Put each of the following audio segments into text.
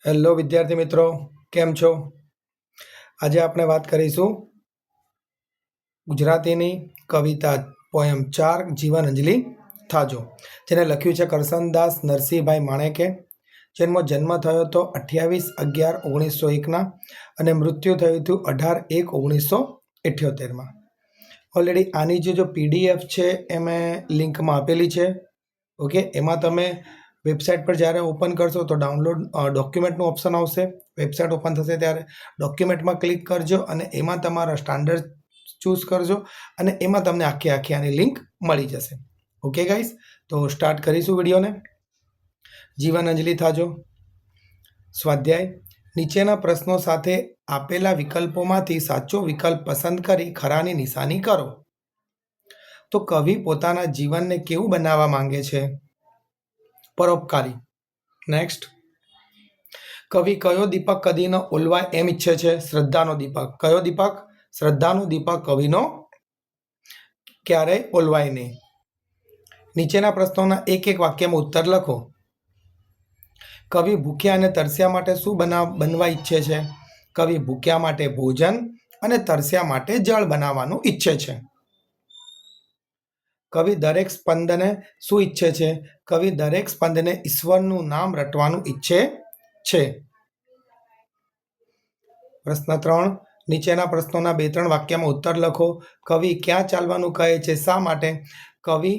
Hello વિદ્યાર્થી મિત્રો, કેમ છો? આજે આપણે વાત કરીશું ગુજરાતીની કવિતા પોયમ 4 જીવન અંજલિ થાજો, જેને લખ્યું છે કરસનદાસ નરસિંહભાઈ માણેકે. જેનો જન્મ થયો હતો 28/11/1901 અને મૃત્યુ થયું હતું 18/1/1978. ઓલરેડી આની જે PDF છે એ મેં લિંકમાં આપેલી છે. ઓકે, એમાં તમે વેબસાઇટ પર જ્યારે ઓપન કરશો તો ડાઉનલોડ ડોક્યુમેન્ટનું ઓપ્શન આવશે. વેબસાઇટ ઓપન થશે ત્યારે ડોક્યુમેન્ટમાં ક્લિક કરજો અને એમાં તમારા સ્ટાન્ડર્ડ ચૂઝ કરજો અને એમાં તમને આખી આની લિંક મળી જશે. ઓકે ગાઈસ, તો સ્ટાર્ટ કરીશું વિડીયોને. જીવન અંજલિ થાજો. સ્વાધ્યાય: નીચેના પ્રશ્નો સાથે આપેલા વિકલ્પોમાંથી સાચો વિકલ્પ પસંદ કરી ખરાની નિશાની કરો. તો કવિ પોતાના જીવનને કેવું બનાવવા માંગે છે? પરોપકારી. નેક્સ્ટ, કવિ કયો દીપક કદી ન ઓલવાય એમ ઈચ્છે છે? શ્રદ્ધાનો દીપક. કયો દીપક? શ્રદ્ધાનો દીપક કવિનો ક્યારેય ઓલવાય નહીં. નીચેના પ્રશ્નોના એક વાક્યમાં ઉત્તર લખો. કવિ ભૂખ્યા અને તરસ્યા માટે શું બનવા ઈચ્છે છે? કવિ ભૂખ્યા માટે ભોજન અને તરસ્યા માટે જળ બનાવવાનું ઈચ્છે છે. કવિ દરેક સ્પંદને શું ઈચ્છે છે? કવિ દરેક સ્પંદને ઈશ્વરનું નામ રટવાનું ઈચ્છે છે. પ્રશ્ન 3, નીચેના પ્રશ્નોના 2-3 વાક્યમાં ઉત્તર લખો. કવિ ક્યાં ચાલવાનું કહે છે? શા માટે? કવિ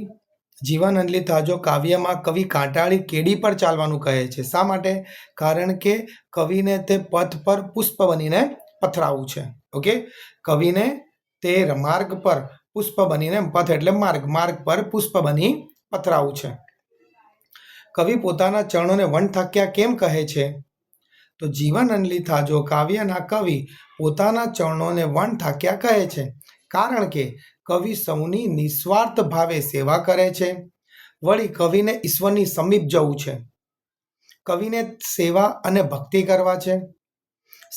જીવન અંજલિ થાજો કાવ્યમાં કવિ કાંટાળી કેડી પર ચાલવાનું કહે છે. શા માટે? કારણ કે કવિને તે પથ પર પુષ્પ બનીને પથરાવું છે. ઓકે, કવિને તે માર્ગ પર પુષ્પ બનીને, પથ એટલે માર્ગ પર પુષ્પ બની પથરાવું છે. કવિ પોતાના ચરણોને વન થાક્યા કેમ કહે છે? તો જીવન અંજલિ થાજો કાવ્યના કવિ પોતાના ચરણોને વન થાક્યા કહે છે કારણ કે કવિ સૌની નિસ્વાર્થ ભાવે સેવા કરે છે. વળી કવિને ઈશ્વરની સમીપ જવું છે. કવિને સેવા અને ભક્તિ કરવા છે.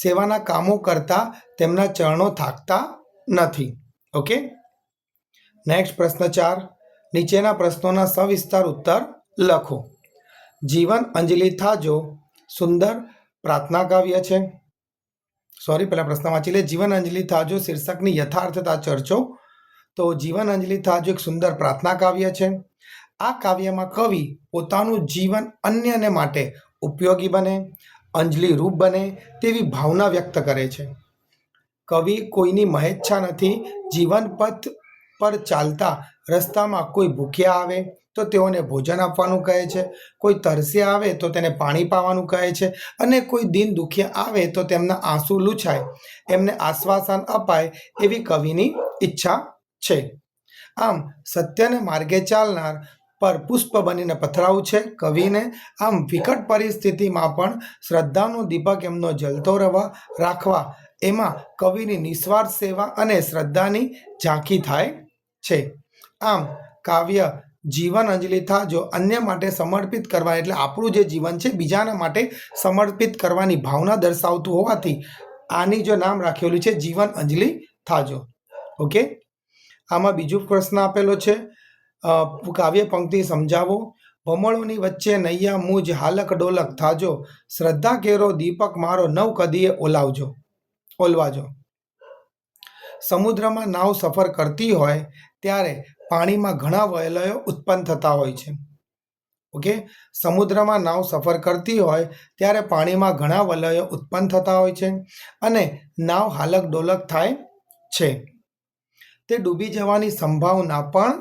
સેવાના કામો કરતા તેમના ચરણો થાકતા નથી. ઓકે, નેક્સ્ટ પ્રશ્ન 4, નીચેના પ્રશ્નોના સવિસ્તાર ઉત્તર લખો. જીવન અંજલિ થાજો સુંદર પ્રાર્થના કાવ્ય છે. પહેલા પ્રશ્ન વાંચી લે. જીવન અંજલિ થાજો શીર્ષકની યથાર્થતા ચર્ચો. તો જીવન અંજલિ થાજો એક સુંદર પ્રાર્થના કાવ્ય છે. આ કાવ્યમાં કવિ પોતાનું જીવન અન્યને માટે ઉપયોગી બને, અંજલિ રૂપ બને તેવી ભાવના વ્યક્ત કરે છે. કવિ કોઈની મહેચ્છા નથી. જીવન પથ પર ચાલતા રસ્તામાં કોઈ ભૂખ્યા આવે તો તેઓને ભોજન આપવાનું કહે છે, કોઈ તરસ્યા આવે તો તેને પાણી પાવાનું કહે છે અને કોઈ દિન દુખિયા આવે તો તેમના આંસુ લૂછાય, એમને આશ્વાસન અપાય એવી કવિની ઈચ્છા છે. આમ સત્યને માર્ગે ચાલનાર પર પુષ્પ બનીને પથરાવું છે કવિને. આમ વિકટ પરિસ્થિતિમાં પણ શ્રદ્ધાનો દીપક એમનો જલતો રાખવા એમાં કવિની નિસ્વાર્થ સેવા અને શ્રદ્ધાની ઝાંખી થાય છે. આમ કાવ્ય જીવન અંજલિ થાજો અન્ય માટે સમર્પિત કરવા, એટલે આપણું જે જીવન છે બીજાના માટે સમર્પિત કરવાની ભાવના દર્શાવતું હોવાથી આની જો નામ રાખેલું છે જીવન અંજલિ થાજો. ઓકે, આમાં બીજો પ્રશ્ન આપેલો છે. કાવ્ય પંક્તિ સમજાવો. ભમરોની વચ્ચે નૈયા મુજ હાલક ડોલક થાજો, શ્રદ્ધા કેરો દીપક મારો નવ કદીએ ઓલવાજો. સમુદ્રમાં નાવ સફર કરતી હોય ત્યારે પાણીમાં ઘણા વલયો ઉત્પન્ન થતા હોય છે. ઓકે, સમુદ્રમાં નાવ સફર કરતી હોય ત્યારે પાણીમાં ઘણા વલયો ઉત્પન્ન થતા હોય છે અને નાવ હાલક ડોલક થાય છે. તે ડૂબી જવાની સંભાવના પણ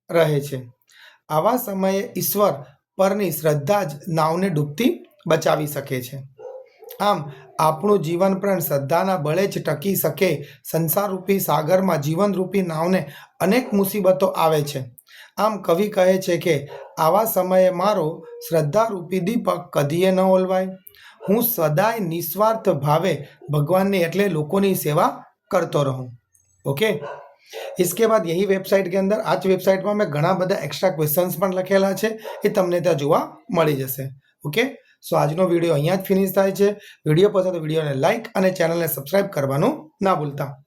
રહે છે. આવા સમયે ઈશ્વર પરની શ્રદ્ધા જ નાવને ડૂબતી બચાવી શકે છે. આમ આપણું જીવન પણ શ્રદ્ધાના બળે જ ટકી શકે. સંસારરૂપી સાગરમાં જીવનરૂપી નાવને અનેક મુસીબતો આવે છે. આમ કવિ કહે છે કે આવા સમયે મારો શ્રદ્ધારૂપી દીપક કદીએ ન ઓલવાય. હું સદાય નિસ્વાર્થ ભાવે ભગવાનની એટલે લોકોની સેવા કરતો રહું. ઓકે, इसके बाद यही वेबसाइट के अंदर आज वेबसाइट में मैं घना बधा एक्स्ट्रा क्वेश्चंस पण लखेला है, ये तमने त्यां जोवा मळी जशे. ओके, सो आजनो विडियो अहींया ज फिनिश थाय छे. विडियो पसंद तो विडियो ने लाइक और चैनल ने सब्सक्राइब करवानुं ना भूलता.